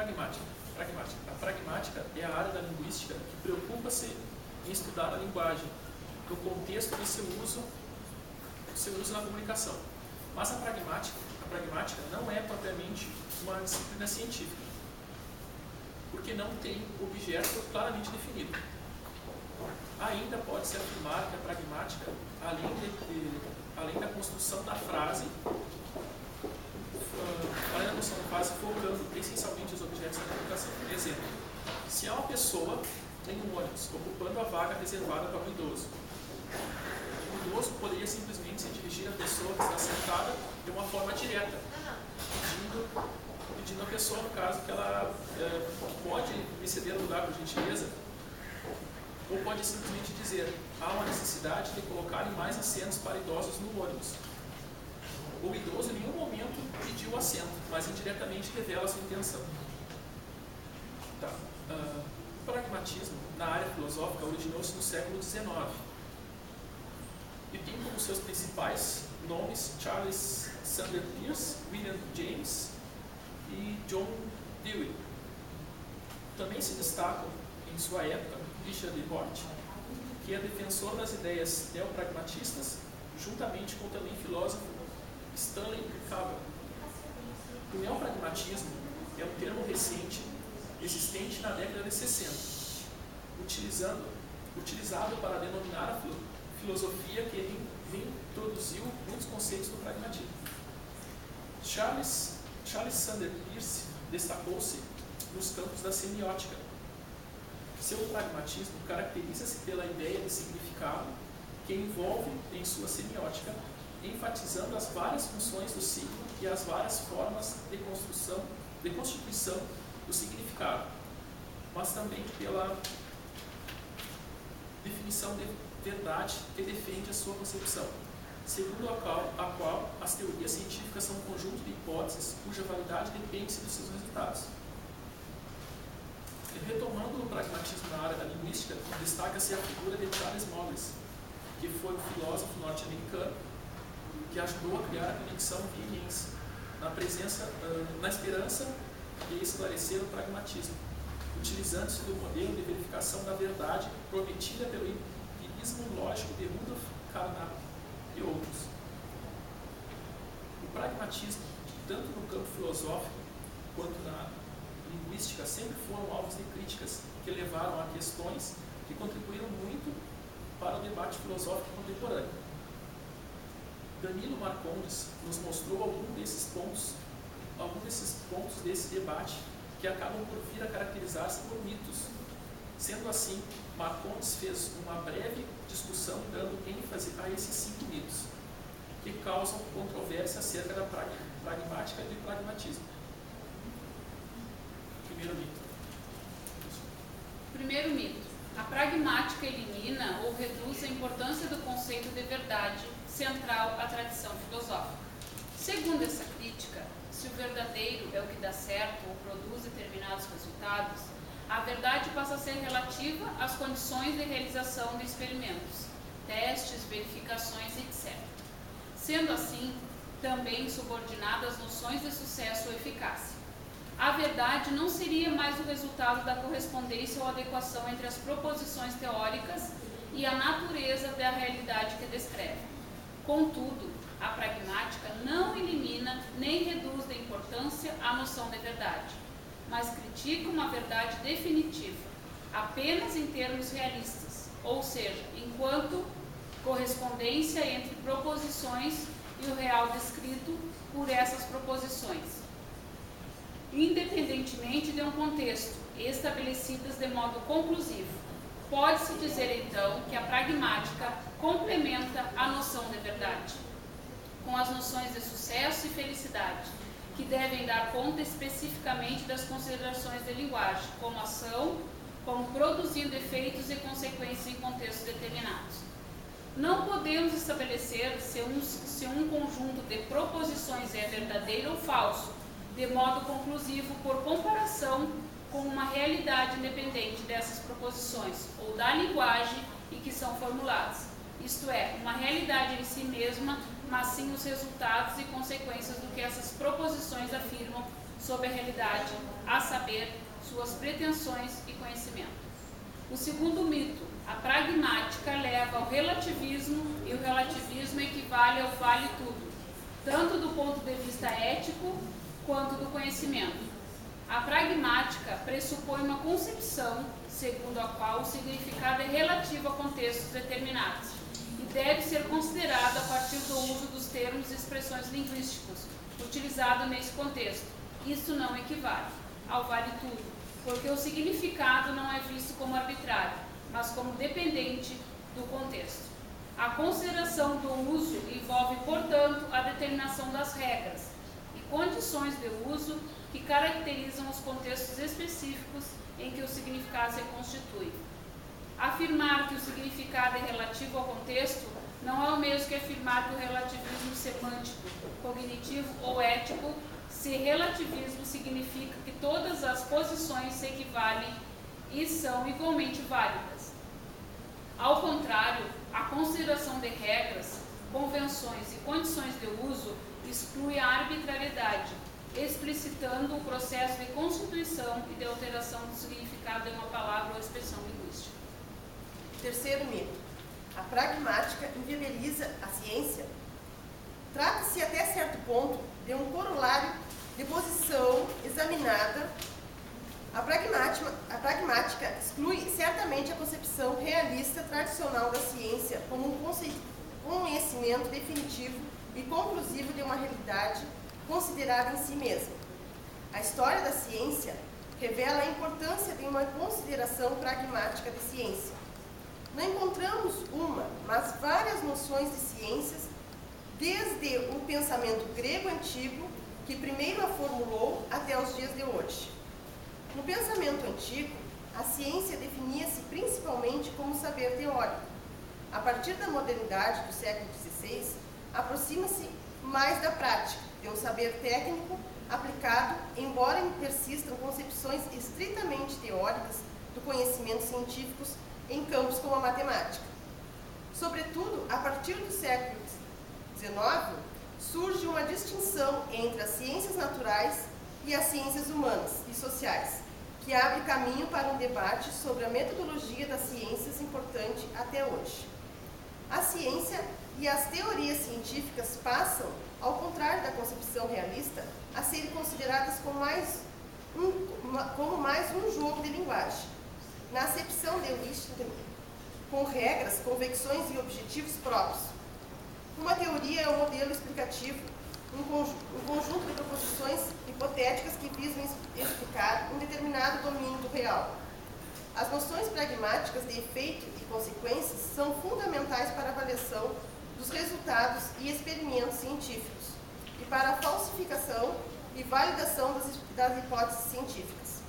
Pragmática. A pragmática é a área da linguística que preocupa-se em estudar a linguagem, no contexto de seu uso na comunicação. Mas a pragmática não é propriamente uma disciplina científica, porque não tem objeto claramente definido. Ainda pode-se afirmar que a pragmática, além da construção da frase, focando essencialmente os objetos da comunicação. Por exemplo, se há uma pessoa em um ônibus ocupando a vaga reservada para o idoso, o idoso poderia simplesmente se dirigir à pessoa que está sentada de uma forma direta, pedindo à pessoa, no caso, que ela pode me ceder o lugar, por gentileza, ou pode simplesmente dizer: há uma necessidade de colocarem mais assentos para idosos no ônibus. O idoso em nenhum momento pediu o assento, mas indiretamente revela a sua intenção. Tá. O pragmatismo, na área filosófica, originou-se no século XIX e tem como seus principais nomes Charles Sanders Peirce, William James e John Dewey. Também se destacam, em sua época, Richard Hort, que é defensor das ideias neopragmatistas, juntamente com também o filósofo Stanley Cavell. O neopragmatismo é um termo recente, existente na década de 60, utilizado para denominar a filosofia que introduziu muitos conceitos do pragmatismo. Charles Sanders Peirce destacou-se nos campos da semiótica. Seu pragmatismo caracteriza-se pela ideia de significado que envolve em sua semiótica, enfatizando as várias funções do signo e as várias formas de constituição do significado, mas também pela definição de verdade que defende a sua concepção, segundo a qual as teorias científicas são um conjunto de hipóteses cuja validade depende dos seus resultados. Retomando o pragmatismo na área da linguística, destaca-se a figura de Charles Morris, que foi um filósofo norte-americano que ajudou a criar a conexão vieniense, na esperança de esclarecer o pragmatismo, utilizando-se do modelo de verificação da verdade prometida pelo empirismo lógico de Rudolf Carnap e outros. O pragmatismo, tanto no campo filosófico quanto na linguística, sempre foram alvos de críticas que levaram a questões que contribuíram muito para o debate filosófico contemporâneo. Danilo Marcondes nos mostrou alguns desses pontos desse debate que acabam por vir a caracterizar-se por mitos. Sendo assim, Marcondes fez uma breve discussão dando ênfase a esses 5 mitos, que causam controvérsia acerca da pragmática e do pragmatismo. Primeiro mito. A pragmática elimina ou reduz a importância do conceito de verdade central à tradição filosófica. Segundo essa crítica, se o verdadeiro é o que dá certo ou produz determinados resultados, a verdade passa a ser relativa às condições de realização de experimentos, testes, verificações, etc. Sendo assim, também subordinada às noções de sucesso ou eficácia. A verdade não seria mais o resultado da correspondência ou adequação entre as proposições teóricas e a natureza da realidade que descreve. Contudo, a pragmática não elimina nem reduz de importância a noção de verdade, mas critica uma verdade definitiva, apenas em termos realistas, ou seja, enquanto correspondência entre proposições e o real descrito por essas proposições, independentemente de um contexto, estabelecidas de modo conclusivo. Pode-se dizer, então, que a pragmática complementa a noção de verdade, com as noções de sucesso e felicidade, que devem dar conta especificamente das considerações de linguagem, como ação, como produzindo efeitos e consequências em contextos determinados. Não podemos estabelecer se um conjunto de proposições é verdadeiro ou falso, de modo conclusivo, por comparação com uma realidade independente dessas proposições ou da linguagem em que são formuladas, isto é, uma realidade em si mesma, mas sim os resultados e consequências do que essas proposições afirmam sobre a realidade, a saber, suas pretensões e conhecimento. O segundo mito, a pragmática leva ao relativismo e o relativismo equivale ao vale tudo, tanto do ponto de vista ético quanto do conhecimento. A pragmática pressupõe uma concepção segundo a qual o significado é relativo a contextos determinados e deve ser considerado a partir do uso dos termos e expressões linguísticos utilizados nesse contexto. Isso não equivale ao vale tudo, porque o significado não é visto como arbitrário, mas como dependente do contexto. A consideração do uso envolve, portanto, a determinação das regras e condições de uso que caracterizam os contextos específicos em que o significado se constitui. Afirmar que o significado é relativo ao contexto não é o mesmo que afirmar que o relativismo semântico, cognitivo ou ético, se relativismo significa que todas as posições se equivalem e são igualmente válidas. Ao contrário, a consideração de regras, convenções e condições de uso exclui a arbitrariedade, explicitando o processo de constituição e de alteração do significado de uma palavra ou expressão linguística. Terceiro mito. A pragmática inviabiliza a ciência. Trata-se até certo ponto de um corolário de posição examinada. A pragmática exclui certamente a concepção realista tradicional da ciência como um conhecimento definitivo e conclusivo de uma realidade considerada em si mesma. A história da ciência revela a importância de uma consideração pragmática de ciência. Não encontramos uma, mas várias noções de ciências, desde o pensamento grego antigo, que primeiro a formulou, até os dias de hoje. No pensamento antigo, a ciência definia-se principalmente como saber teórico. A partir da modernidade do século XVI, aproxima-se mais da prática, de um saber técnico aplicado, embora persistam concepções estritamente teóricas do conhecimento científicos em campos como a matemática. Sobretudo, a partir do século XIX, surge uma distinção entre as ciências naturais e as ciências humanas e sociais, que abre caminho para um debate sobre a metodologia das ciências importante até hoje. A ciência e as teorias científicas passam, ao contrário da concepção realista, a serem consideradas como mais um jogo de linguagem. Na acepção de Wittgenstein, com regras, convicções e objetivos próprios. Uma teoria é um modelo explicativo, um conjunto de proposições hipotéticas que visam explicar um determinado domínio do real. As noções pragmáticas de efeito e consequências são fundamentais para a avaliação dos resultados e experimentos científicos e para a falsificação e validação das hipóteses científicas.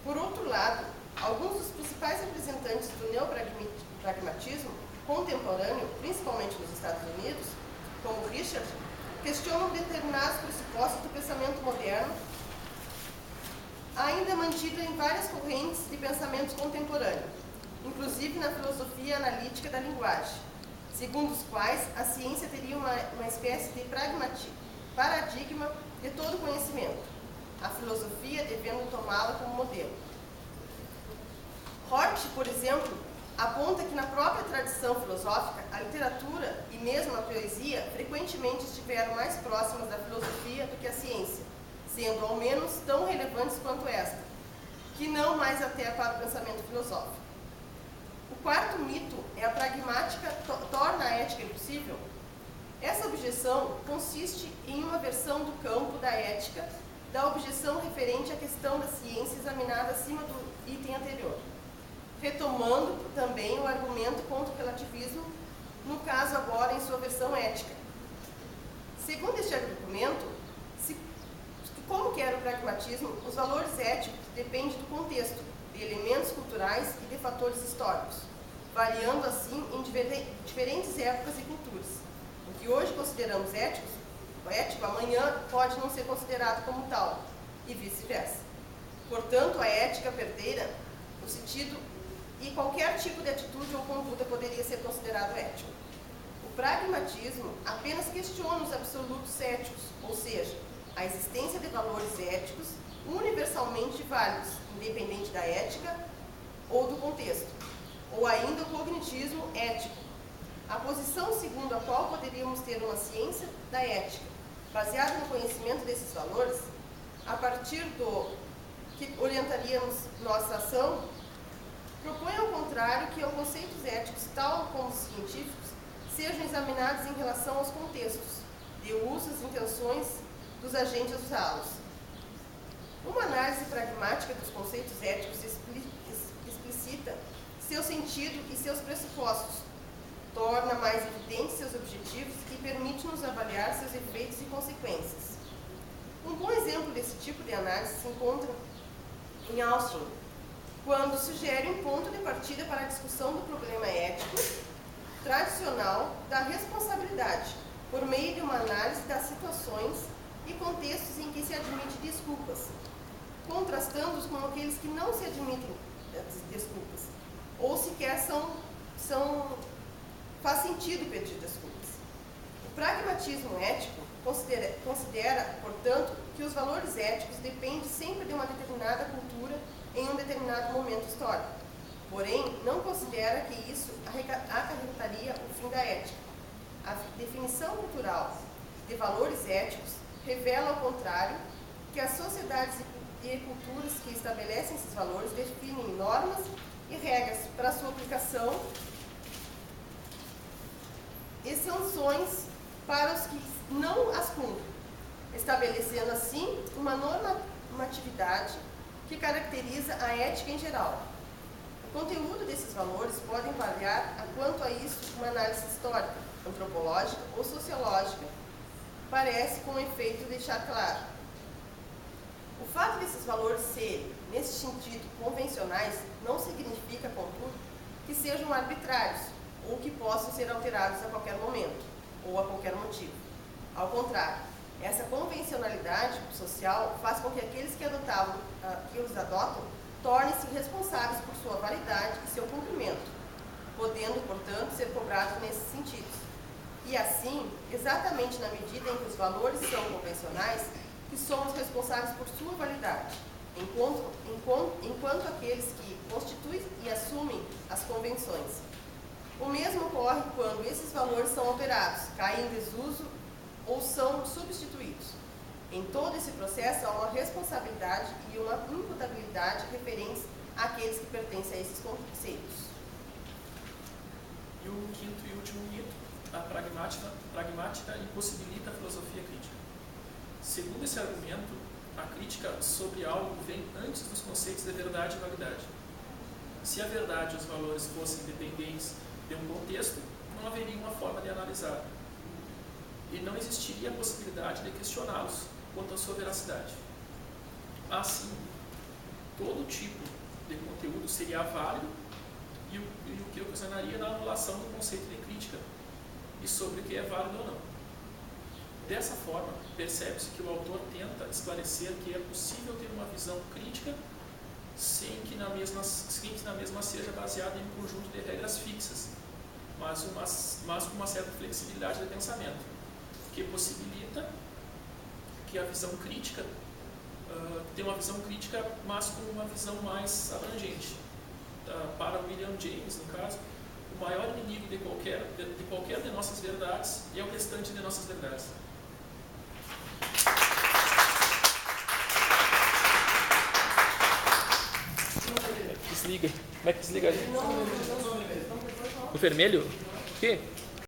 Por outro lado, alguns dos principais representantes do neopragmatismo contemporâneo, principalmente nos Estados Unidos, como Richard, questionam determinados pressupostos do pensamento moderno, ainda mantido em várias correntes de pensamento contemporâneo, inclusive na filosofia analítica da linguagem, segundo os quais a ciência teria uma espécie de paradigma de todo conhecimento, a filosofia devendo tomá-la como modelo. Hort, por exemplo, aponta que na própria tradição filosófica, a literatura e mesmo a poesia frequentemente estiveram mais próximas da filosofia do que a ciência, sendo ao menos tão relevantes quanto esta, que não mais até para o pensamento filosófico. O quarto mito é a pragmática torna a ética impossível. Essa objeção consiste em uma versão do campo da ética da objeção referente à questão da ciência examinada acima do item anterior, retomando também o argumento contra o relativismo, no caso agora em sua versão ética. Segundo este argumento, como que era o pragmatismo, os valores éticos dependem do contexto, de elementos culturais e de fatores históricos, variando assim em diferentes épocas e culturas. O que hoje consideramos ético, amanhã pode não ser considerado como tal, e vice-versa. Portanto, a ética perdeira o sentido e qualquer tipo de atitude ou conduta poderia ser considerado ético. O pragmatismo apenas questiona os absolutos éticos, ou seja, a existência de valores éticos universalmente válidos, independente da ética ou do contexto, ou ainda o cognitismo ético, a posição segundo a qual poderíamos ter uma ciência da ética, baseada no conhecimento desses valores, a partir do que orientaríamos nossa ação, propõe ao contrário que os conceitos éticos, tal como os científicos, sejam examinados em relação aos contextos de uso e intenções dos agentes a usá-los. Uma análise pragmática dos conceitos éticos explicita seu sentido e seus pressupostos, torna mais evidentes seus objetivos e permite-nos avaliar seus efeitos e consequências. Um bom exemplo desse tipo de análise se encontra em Austin, quando sugere um ponto de partida para a discussão do problema ético tradicional da responsabilidade, por meio de uma análise das situações e contextos em que se admite desculpas, contrastando-os com aqueles que não se admitem desculpas, ou sequer faz sentido pedir desculpas. O pragmatismo ético considera, portanto, que os valores éticos dependem sempre de uma determinada cultura em um determinado momento histórico. Porém, não considera que isso acarretaria o fim da ética. A definição cultural de valores éticos revela, ao contrário, que as sociedades e culturas que estabelecem esses valores definem normas e regras para sua aplicação e sanções para os que não as cumprem, estabelecendo assim uma normatividade que caracteriza a ética em geral. O conteúdo desses valores podem variar quanto a isso uma análise histórica, antropológica ou sociológica parece com efeito deixar claro. O fato desses valores serem, nesse sentido, convencionais, não significa, contudo, que sejam arbitrários ou que possam ser alterados a qualquer momento ou a qualquer motivo. Ao contrário, essa convencionalidade social faz com que aqueles que os adotam tornem-se responsáveis por sua validade e seu cumprimento, podendo, portanto, ser cobrados nesses sentidos. E assim, exatamente na medida em que os valores são convencionais, que somos responsáveis por sua validade, enquanto aqueles que constituem e assumem as convenções. O mesmo ocorre quando esses valores são alterados, caem em desuso ou são substituídos. Em todo esse processo há uma responsabilidade e uma imputabilidade referentes àqueles que pertencem a esses conceitos. E o quinto e último mito, a pragmática impossibilita a filosofia crítica. Segundo esse argumento, a crítica sobre algo vem antes dos conceitos de verdade e validade. Se a verdade e os valores fossem dependentes de um contexto, não haveria uma forma de analisar. E não existiria a possibilidade de questioná-los quanto à sua veracidade. Assim, todo tipo de conteúdo seria válido e o que ocasionaria na anulação do conceito de crítica e sobre o que é válido ou não. Dessa forma, percebe-se que o autor tenta esclarecer que é possível ter uma visão crítica sem que na mesma seja baseada em um conjunto de regras fixas, mas com uma certa flexibilidade de pensamento, que possibilita que a visão crítica tenha uma visão crítica, mas com uma visão mais abrangente. Para William James, no caso, o maior inimigo de qualquer de nossas verdades é o restante de nossas verdades. Desliga. Como é que desliga? O vermelho? O quê?